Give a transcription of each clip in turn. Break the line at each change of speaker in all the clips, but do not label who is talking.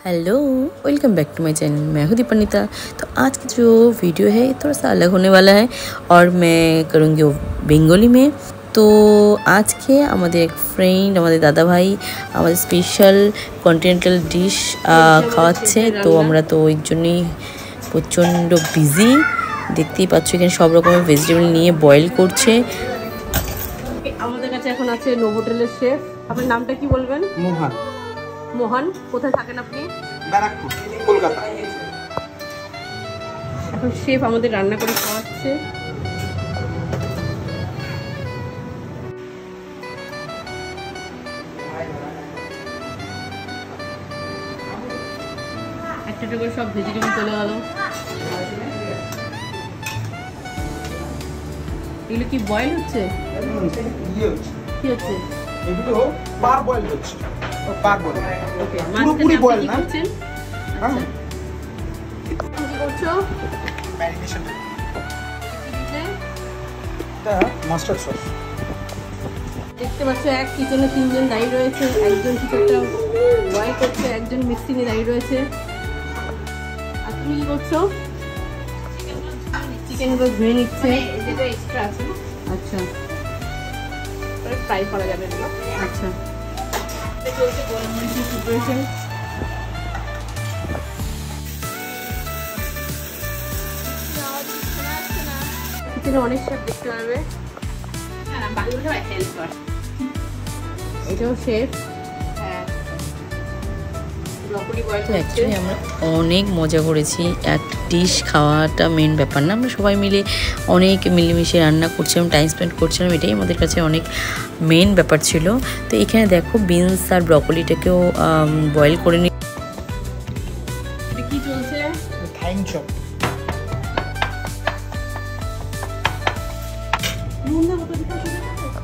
Hello, welcome back to my channel. मैं हूँ दीपनिता। तो आज की जो वीडियो है थोड़ा सा अलग होने वाला है और मैं करूँगी वो बेंगली में। तो आज के हमारे एक फ्रेंड हमारे दादा भाई हमारे स्पेशल कन्टिनेंटल डिश खाওয়াচ্ছে। तो আমরা তো এর জন্যই প্রচণ্ড বিজি। দেখতেই পাচ্ছ এখানে সব রকমের ভেজিটেবল নিয়ে বয়েল করছে।
আমাদের কাছে এখন আছে নোভোটেলের শেফ। আপনার নামটা কি বলবেন?
মোহন।
মোহন, কোথায় থাকেন আপনি?
ব্যারাকপুর, কলকাতা।
এখন শেফ আমাদের রান্না করে খাওয়াচ্ছে। একটা করে সব ভেজিটেবল চলে গেল। এগুলো কি বয়েল হচ্ছে? কি হচ্ছে?
এগুলো পার বয়েল হচ্ছে। পার বয়েল।
ওকে,
পুরোপুরি বয়েল না।
আচ্ছা। কি করছো?
ম্যারিনেশন। এটা মাস্টার্ড সস।
দেখতে পাচ্ছ এক কিচেনে তিনজন দাঁড়িয়ে রয়েছে। একজন কিছুটা বয়েল করছে, একজন মিক্সিংয়ে দাঁড়িয়ে রয়েছে। আর তুমি কি করছো? চিকেনগুলো ধুয়ে নিচ্ছে। যেটা এক্সট্রা আছে। আচ্ছা, ফ্রাই করা যাবে এগুলো। আচ্ছা, চলছে গোলমরিচের প্রিপারেশন। কিচেনে অনেক শেফ দেখতে পারবে। এটাও শেফ।
তো অ্যাকচুয়ালি আমরা অনেক মজা করেছি। একটা ডিশ খাওয়াটা মেন ব্যাপার না, আমরা সবাই মিলে অনেক মিলেমিশে রান্না করছিলাম, টাইম স্পেন্ড করছিলাম, এটাই আমাদের কাছে অনেক মেন ব্যাপার ছিল। তো এখানে দেখো বিনস আর ব্রকলিটাকেও বয়েল করে নি।
এটা কি চলছে?
Thyme chop.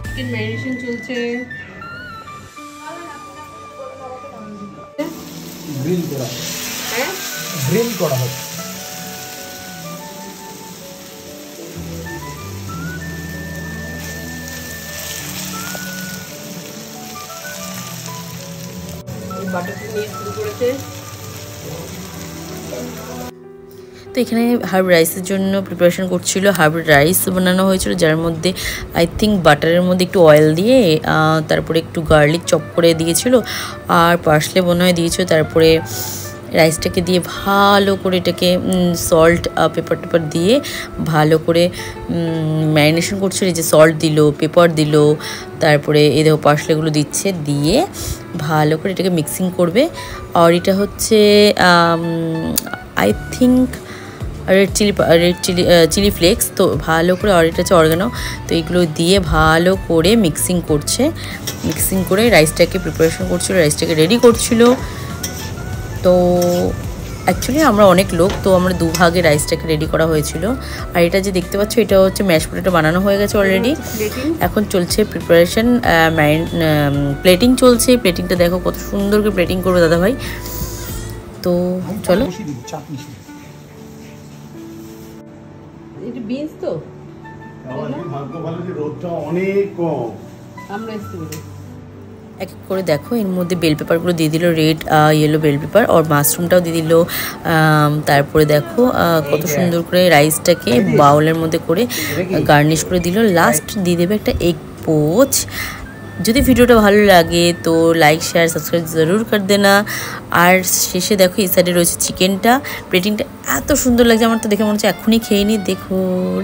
চিকেন ম্যারিনেশন চলছে।
গ্রিল করা।
হ্যাঁ,
গ্রিল করা হচ্ছে।
বাটারটা নিয়ে শুরু করেছে।
তো এখানে হার্ব রাইসের জন্য প্রিপারেশন করছিল। হার্ব রাইস বানানো হয়েছিল, যার মধ্যে আই থিঙ্ক বাটারের মধ্যে একটু অয়েল দিয়ে তারপরে একটু গার্লিক চপ করে দিয়েছিল আর পার্সলে মনে হয় দিয়েছিল। তারপরে রাইসটাকে দিয়ে ভালো করে এটাকে সল্ট পেপার টেপার দিয়ে ভালো করে ম্যারিনেশন করছিল। এই যে সল্ট দিল, পেপার দিল, তারপরে এই দেখো পার্সলেগুলো দিচ্ছে, দিয়ে ভালো করে এটাকে মিক্সিং করবে। আর এটা হচ্ছে I think red chilli flakes. তো ভালো করে, আর এটা হচ্ছে অর্গানো। তো এগুলো দিয়ে ভালো করে মিক্সিং করছে। মিক্সিং করে রাইসটাকে প্রিপারেশন করছিল, রাইসটাকে রেডি করছিল। তো অ্যাকচুয়ালি আমরা অনেক লোক, তো আমরা দুভাগে রাইসটাকে রেডি করা হয়েছিল। আর এটা যে দেখতে পাচ্ছ এটা হচ্ছে ম্যাশ পটেটো বানানো হয়ে গেছে অলরেডি। এখন চলছে প্রিপারেশন, প্লেটিং চলছে। প্লেটিংটা দেখো কত সুন্দর করে প্লেটিং করবে দাদা ভাই। তো চলো।
এটা বিনস তো
রোদটা অনেক কম।
আমরা
এক এক করে দেখো এর মধ্যে বেল পেপারগুলো দিয়ে দিল, রেড ইয়েলো বেল পেপার, আর মাশরুমটাও দিয়ে দিল। তারপরে দেখো কত সুন্দর করে রাইসটাকে বাউলের মধ্যে করে গার্নিশ করে দিল। লাস্ট দিয়ে দেবে একটা এগ পোচ। যদি ভিডিওটা ভালো লাগে তো লাইক শেয়ার সাবস্ক্রাইব জরুর কর দেনা। আর শেষে দেখো এই সাইডে রয়েছে চিকেনটা। প্লেটিংটা এত সুন্দর লাগছে, আমার তো দেখে মনে হচ্ছে এখনই খেয়ে নিই। দেখো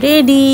রেডি।